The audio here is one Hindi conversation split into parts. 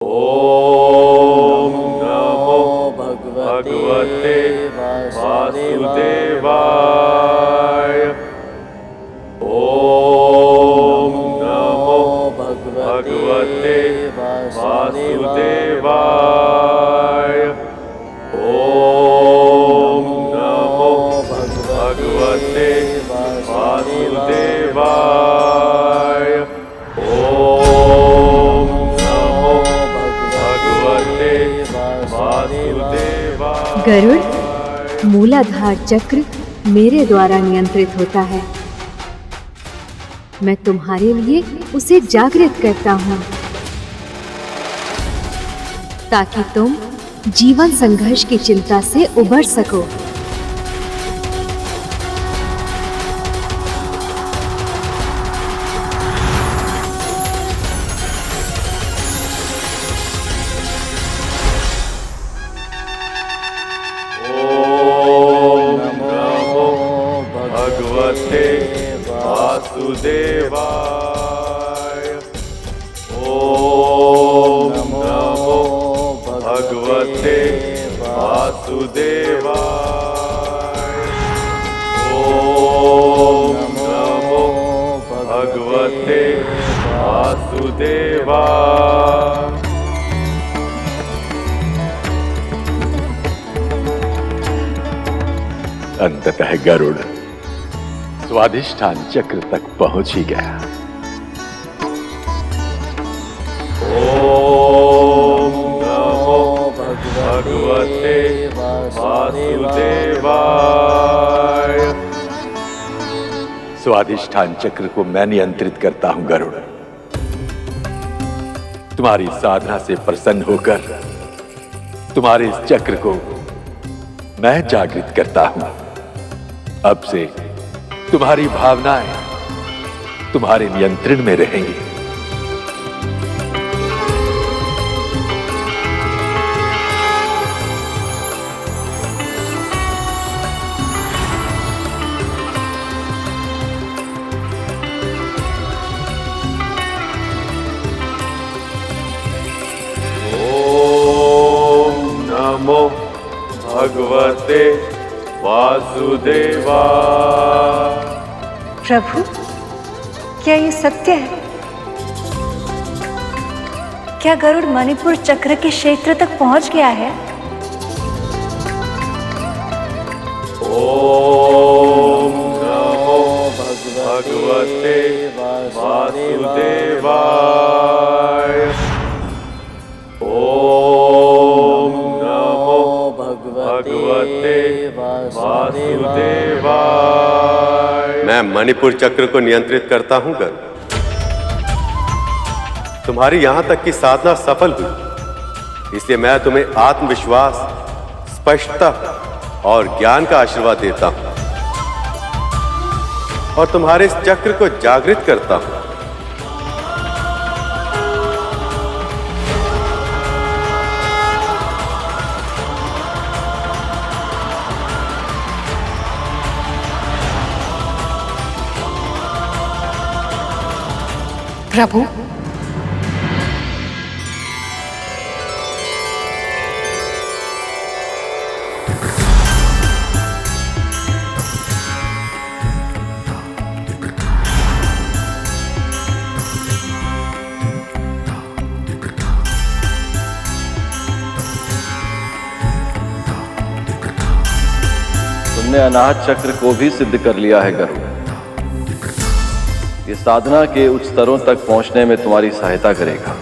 ओम नमो भगवते वासुदेवाय। ओम नमो भगवते वासुदेवाय। ओम नमो भगवते वासुदेवाय। ओम नमो भगवते वासुदेवाय। गरुड़, मूलाधार चक्र मेरे द्वारा नियंत्रित होता है। मैं तुम्हारे लिए उसे जागृत करता हूँ ताकि तुम जीवन संघर्ष की चिंता से उबर सको। ओम नमो भगवते वासुदेवाय। ओम नमो भगवते वासुदेवाय। ओम नमो भगवते वासुदेवाय। अंततः गरुड़ स्वाधिष्ठान चक्र तक पहुंच ही गया। ओम नमो भगवते वासुदेवाय। स्वाधिष्ठान चक्र को मैं नियंत्रित करता हूं गरुड़। तुम्हारी साधना से प्रसन्न होकर तुम्हारे इस चक्र को मैं जागृत करता हूं। अब से तुम्हारी भावनाएं तुम्हारे नियंत्रण में रहेंगी। ओम नमो भगवते वासुदेवाय। प्रभु, क्या ये सत्य है? क्या गरुड़ मणिपुर चक्र के क्षेत्र तक पहुंच गया है? ओम नमो भगवते वासुदेवाय। ओम नमो भगवते वासुदेवाय। मैं मणिपुर चक्र को नियंत्रित करता हूं गरुड़। तुम्हारी यहां तक की साधना सफल हुई, इसलिए मैं तुम्हें आत्मविश्वास, स्पष्टता और ज्ञान का आशीर्वाद देता हूं और तुम्हारे इस चक्र को जागृत करता हूं। प्रभु, तुमने अनाहत चक्र को भी सिद्ध कर लिया है गरुड़। ये साधना के उच्च स्तरों तक पहुंचने में तुम्हारी सहायता करेगा।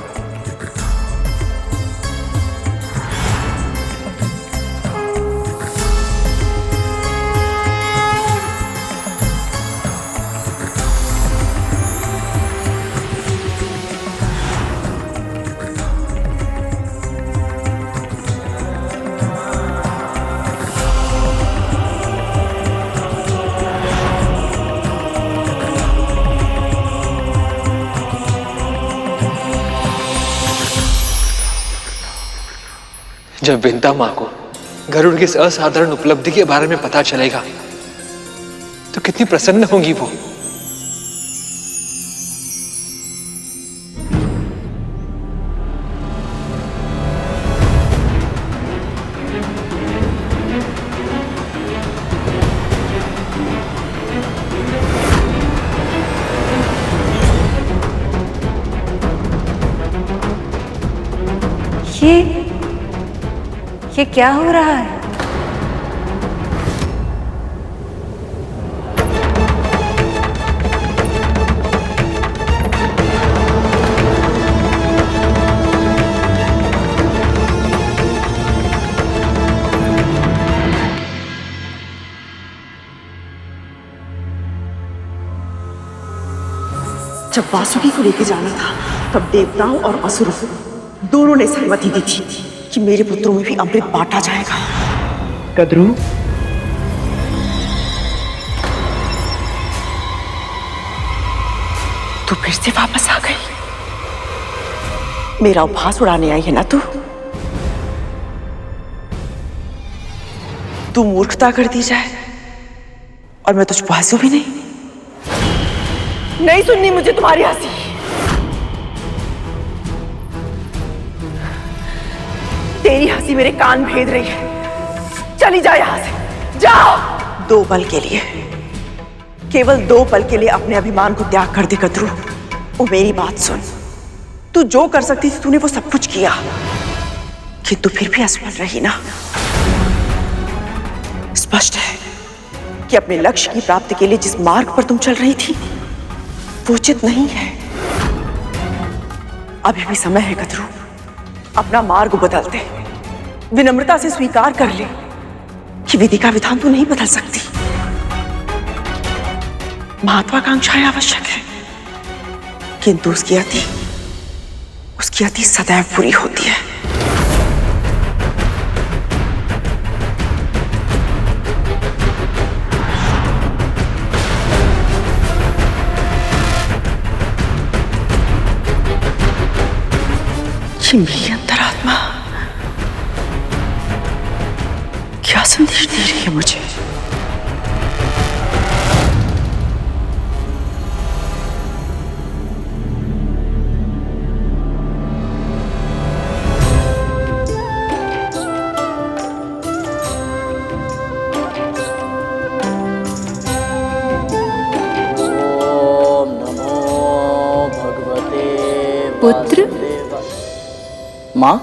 जब विंता मां को गरुड़ की इस असाधारण उपलब्धि के बारे में पता चलेगा तो कितनी प्रसन्न होंगी वो। ये क्या हो रहा है? जब वासुकी को लेके जाना था तब देवताओं और असुरों दोनों ने सहमति दी थी कि मेरे पुत्रों में भी अमृत बांटा जाएगा। कद्रू, तू फिर से वापस आ गई। मेरा उपहास उड़ाने आई है ना तू मूर्खता कर दी जाए और मैं तुझ को हंसू भी नहीं सुननी मुझे तुम्हारी हंसी। तेरी हंसी मेरे कान भेद रही है। चली जा यहां से, जाओ। 2 पल के लिए, केवल 2 पल के लिए अपने अभिमान को त्याग कर दे कद्रू। ओ मेरी बात सुन, तू जो कर सकती थी तूने वो सब कुछ किया, किंतु फिर भी असफल रही ना। स्पष्ट है कि अपने लक्ष्य की प्राप्ति के लिए जिस मार्ग पर तुम चल रही थी वो उचित नहीं है। अभी भी समय है कद्रू, अपना मार्ग बदल दे। विनम्रता से स्वीकार कर ले कि विधि का विधान तू नहीं बदल सकती। महत्वाकांक्षाएं आवश्यक है, किंतु उसकी अति सदैव बुरी होती है। मेरी अंतरात्मा क्या संदेश दे रही है मुझे? ओम नमो भगवते पुत्र? माँ,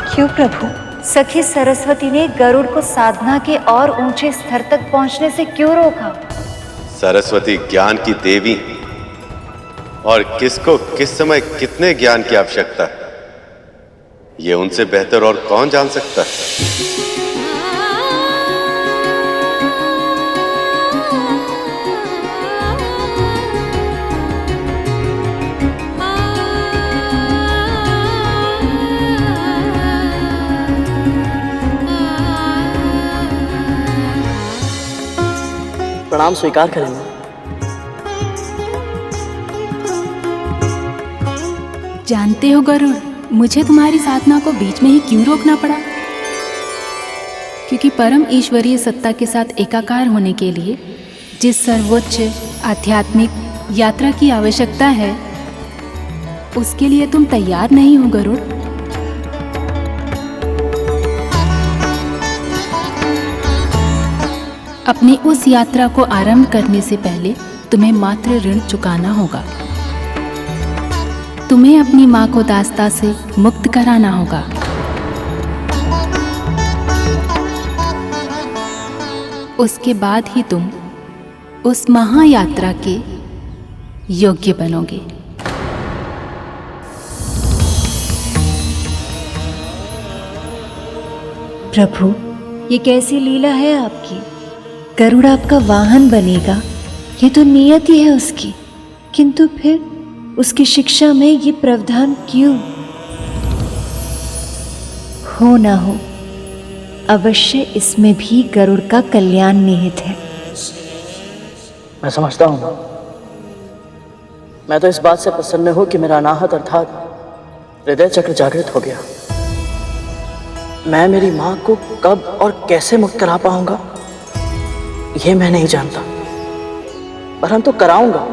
क्यों प्रभु? सखी सरस्वती ने गरुड़ को साधना के और ऊंचे स्तर तक पहुंचने से क्यों रोका? सरस्वती ज्ञान की देवी और किसको किस समय कितने ज्ञान की आवश्यकता है, ये उनसे बेहतर और कौन जान सकता है? प्रणाम स्वीकार करें माँ। जानते हो गरुड़, मुझे तुम्हारी साधना को बीच में ही क्यों रोकना पड़ा? क्योंकि परम ईश्वरीय सत्ता के साथ एकाकार होने के लिए जिस सर्वोच्च आध्यात्मिक यात्रा की आवश्यकता है उसके लिए तुम तैयार नहीं हो गरुड़। अपनी उस यात्रा को आरंभ करने से पहले तुम्हें मात्र ऋण चुकाना होगा। तुम्हें अपनी माँ को दास्ता से मुक्त कराना होगा। उसके बाद ही तुम उस महायात्रा के योग्य बनोगे। प्रभु, ये कैसी लीला है आपकी? गरुड़ आपका वाहन बनेगा, ये तो नियति है उसकी, किंतु फिर उसकी शिक्षा में ये प्रावधान क्यों? हो ना हो, अवश्य इसमें भी गरुड़ का कल्याण निहित है। मैं समझता हूँ। मैं तो इस बात से प्रसन्न हूँ कि मेरा अनाहत अर्थात हृदय चक्र जागृत हो गया। मैं मेरी माँ को कब और कैसे मुक्त करा पाऊंगा ये मैं नहीं जानता, परंतु कराऊंगा,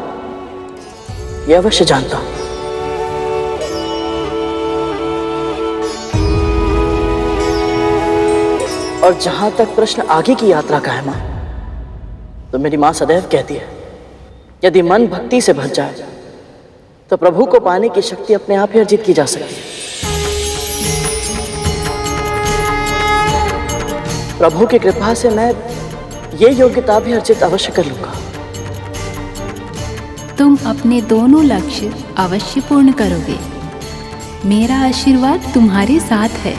यह अवश्य जानता हूं। और जहां तक प्रश्न आगे की यात्रा का है मां, तो मेरी मां सदैव कहती है, यदि मन भक्ति से भर जाए तो प्रभु को पाने की शक्ति अपने आप ही अर्जित की जा सकती है। प्रभु की कृपा से मैं ये योग्यता भी अर्जित अवश्य कर लूंगा। तुम अपने दोनों लक्ष्य अवश्य पूर्ण करोगे। मेरा आशीर्वाद तुम्हारे साथ है।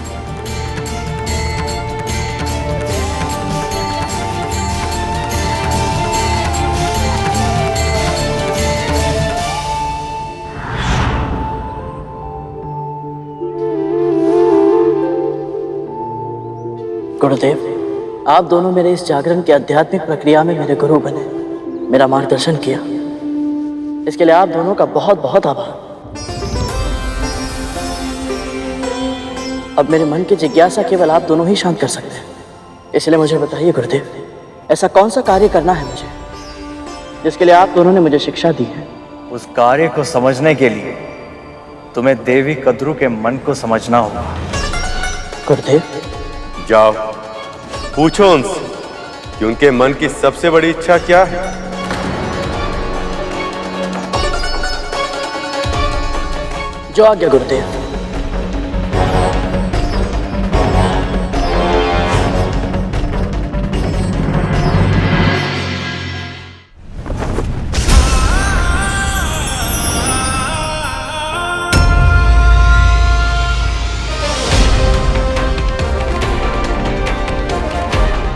गुरुदेव, आप दोनों मेरे इस जागरण की आध्यात्मिक प्रक्रिया में मेरे गुरु बने, मेरा मार्गदर्शन किया, इसके लिए आप दोनों का बहुत बहुत आभार। अब मेरे मन की जिज्ञासा केवल आप दोनों ही शांत कर सकते हैं, इसलिए मुझे बताइए गुरुदेव, ऐसा कौन सा कार्य करना है मुझे जिसके लिए आप दोनों ने मुझे शिक्षा दी है? उस कार्य को समझने के लिए तुम्हें देवी कद्रू के मन को समझना होगा। गुरुदेव, जाओ पूछो उनसे कि उनके मन की सबसे बड़ी इच्छा क्या है। जो आज्ञा गुरुदेव।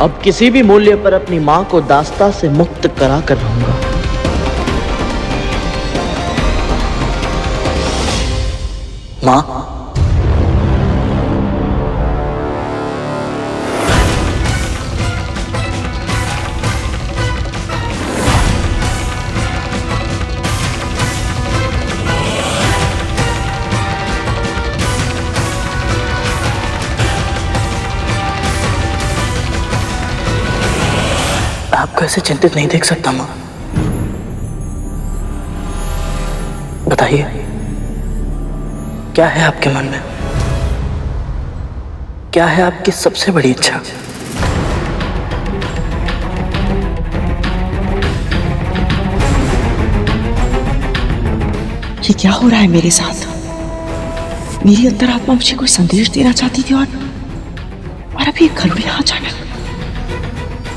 अब किसी भी मूल्य पर अपनी मां को दास्ता से मुक्त करा कर रहूंगा। मां, आपको ऐसे चिंतित नहीं देख सकता मां। बताइए, क्या है आपके मन में? क्या है आपकी सबसे बड़ी इच्छा? ये क्या हो रहा है मेरे साथ? मेरी अंतरात्मा मुझे कोई संदेश देना चाहती थी और अब ये घर में अचानक,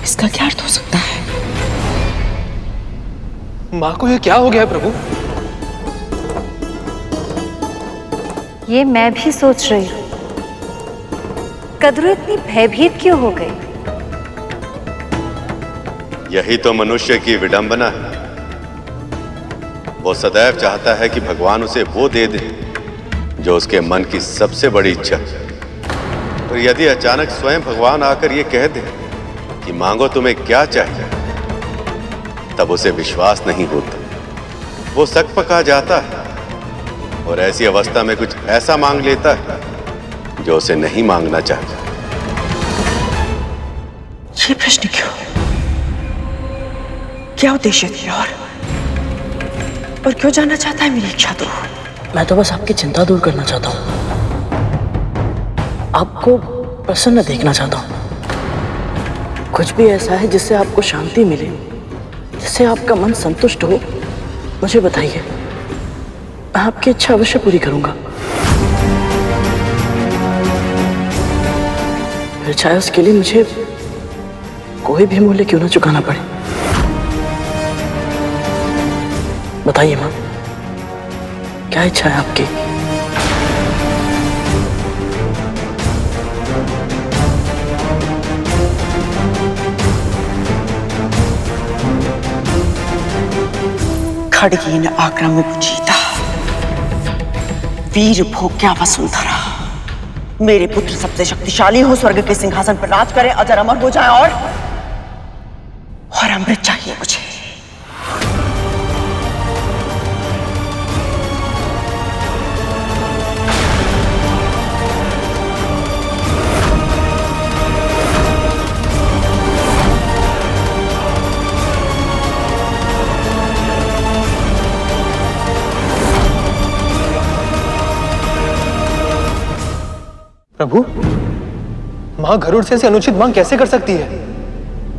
इसका क्या अर्थ हो सकता है? माँ को ये क्या हो गया प्रभु? ये मैं भी सोच रही हूँ, कद्रू इतनी भयभीत क्यों हो गई? यही तो मनुष्य की विडंबना है। वो सदैव चाहता है कि भगवान उसे वो दे दे जो उसके मन की सबसे बड़ी इच्छा है। और यदि अचानक स्वयं भगवान आकर ये कह दे कि मांगो तुम्हें क्या चाहिए, तब उसे विश्वास नहीं होता। वो सक पका जाता है और ऐसी अवस्था में कुछ ऐसा मांग लेता है जो उसे नहीं मांगना चाहिए। ये प्रश्न क्यों? क्या उद्देश्य थी और क्यों जानना चाहता है मेरी इच्छा? तो मैं तो बस आपकी चिंता दूर करना चाहता हूँ, आपको प्रसन्न देखना चाहता हूँ। कुछ भी ऐसा है जिससे आपको शांति मिले, जिससे आपका मन संतुष्ट हो, मुझे बताइए। मैं आपकी इच्छा अवश्य पूरी करूंगा, फिर चाहे उसके लिए मुझे कोई भी मूल्य क्यों ना चुकाना पड़े। बताइए मां, क्या इच्छा है आपकी? खड़गीन आक्रम जीता, वीर भोग्या वसुंधरा। मेरे पुत्र सबसे शक्तिशाली हो, स्वर्ग के सिंहासन पर राज करे, अजर अमर हो जाए और अमृत चाहिए मुझे। प्रभु, माँ गरुड़ से ऐसी अनुचित मांग कैसे कर सकती है?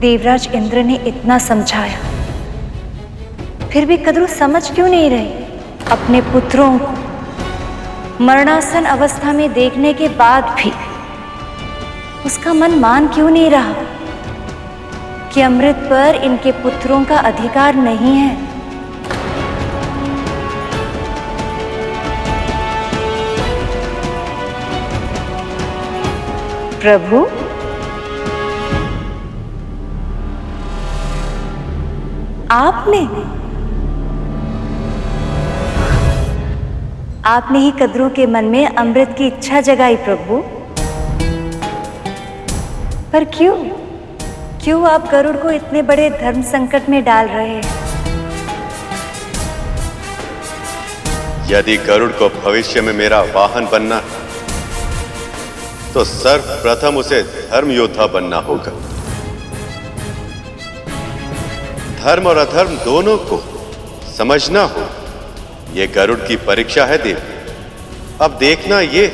देवराज इंद्र ने इतना समझाया, फिर भी कद्रू समझ क्यों नहीं रही? अपने पुत्रों को मरणासन अवस्था में देखने के बाद भी उसका मन मान क्यों नहीं रहा कि अमृत पर इनके पुत्रों का अधिकार नहीं है? प्रभु, आपने ही कद्रू के मन में अमृत की इच्छा जगाई प्रभु। पर क्यों आप गरुड़ को इतने बड़े धर्म संकट में डाल रहे हैं? यदि गरुड़ को भविष्य में मेरा वाहन बनना है तो सर्वप्रथम उसे धर्म योद्धा बनना होगा। धर्म और अधर्म दोनों को समझना हो, यह गरुड़ की परीक्षा है देव। अब देखना ये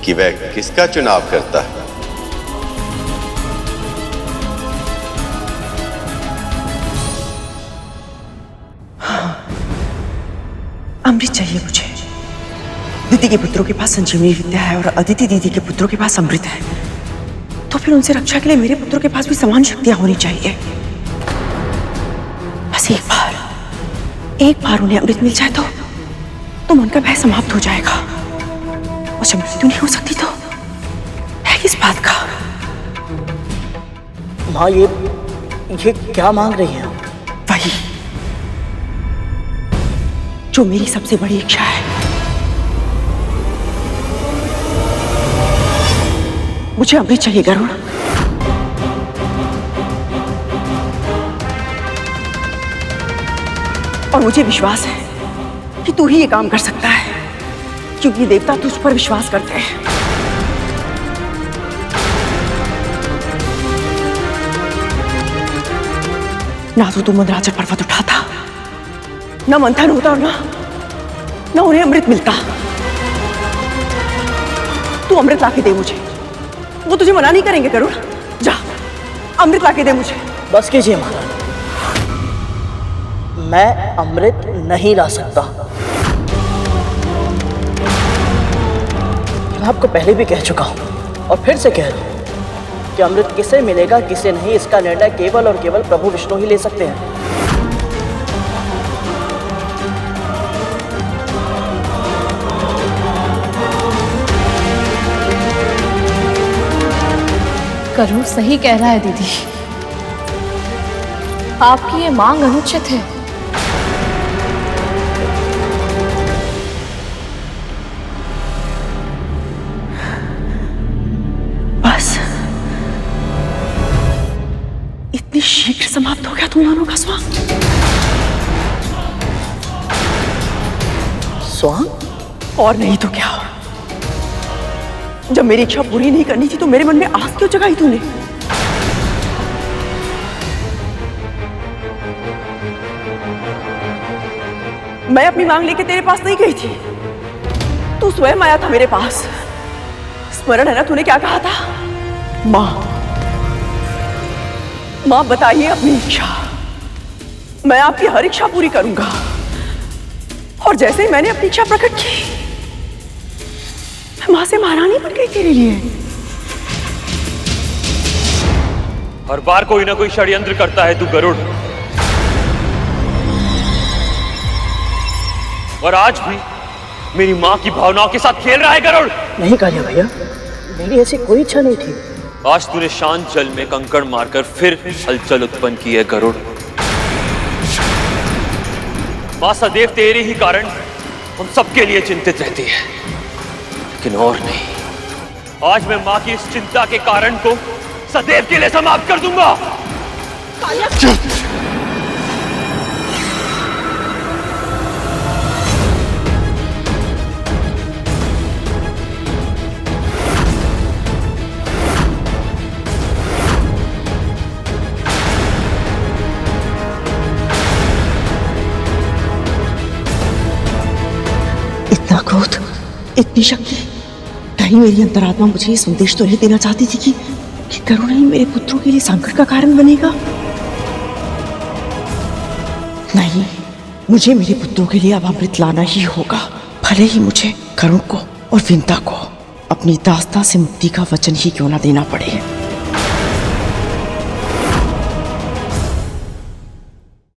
कि वह किसका चुनाव करता है। अमृत चाहिए मुझे। दीदी के पुत्रों के पास संजीवनी विद्या है और अदिति दीदी के पुत्रों के पास अमृत है, तो फिर उनसे रक्षा के लिए मेरे पुत्रों के पास भी समान शक्तियां होनी चाहिए। बस एक बार उन्हें अमृत मिल जाए तो मन का भय समाप्त हो जाएगा। और जब मृत्यु नहीं हो सकती तो है किस बात का? माँ, ये क्या मांग रही हैं? वही जो मेरी सबसे बड़ी इच्छा है। मुझे अमृत चाहिए गरुड़। और मुझे विश्वास है कि तू ही ये काम कर सकता है, क्योंकि देवता तुझ पर विश्वास करते हैं। ना तो तू मंदराचल पर्वत उठाता, ना मंथन होता और ना उन्हें अमृत मिलता। तू अमृत लाके दे मुझे, वो तुझे मना नहीं करेंगे गरुड़। जा अमृत लाके दे मुझे। बस कीजिए महाराज, मैं अमृत नहीं ला सकता। मैं आपको पहले भी कह चुका हूं और फिर से कह रहा हूं कि अमृत किसे मिलेगा किसे नहीं, इसका निर्णय केवल और केवल प्रभु विष्णु ही ले सकते हैं। गरुड़ सही कह रहा है दीदी, आपकी ये मांग अनुचित है। बस इतनी शीघ्र समाप्त हो गया तुम दोनों का स्वांग? स्वांग? और नहीं तो क्या। जब मेरी इच्छा पूरी नहीं करनी थी तो मेरे मन में आस क्यों जगाई तूने? मैं अपनी मांग लेके तेरे पास नहीं गई थी, तू स्वयं आया था मेरे पास। स्मरण है ना तूने क्या कहा था? मां बताइए अपनी इच्छा, मैं आपकी हर इच्छा पूरी करूंगा। और जैसे ही मैंने अपनी इच्छा प्रकट की, मां से महारानी बन गई तेरे लिए। हर बार कोई ना कोई षड्यंत्र करता है तू गरुड़, और आज भी मेरी मां की भावनाओं के साथ खेल रहा है गरुड़। नहीं कालिया भैया, मेरी ऐसी कोई इच्छा नहीं थी। आज तूने शांत जल में कंकड़ मारकर फिर हलचल उत्पन्न की है गरुड़। मां सदैव तेरे ही कारण हम सबके लिए चिंतित रहती है, लेकिन और नहीं। आज मैं मां की इस चिंता के कारण को सदैव के लिए समाप्त कर दूंगा। इतना क्रोध, इतनी शक्ति, कहीं कहीं मेरी अंतरात्मा मुझे ये संदेश तो नहीं देना चाहती थी कि करुण ही मेरे पुत्रों के लिए संकट का कारण बनेगा। नहीं, मुझे मेरे पुत्रों के लिए अब अमृत लाना ही होगा, भले ही मुझे करुण को और विंता को अपनी दास्ता से मुक्ति का वचन ही क्यों ना देना पड़े।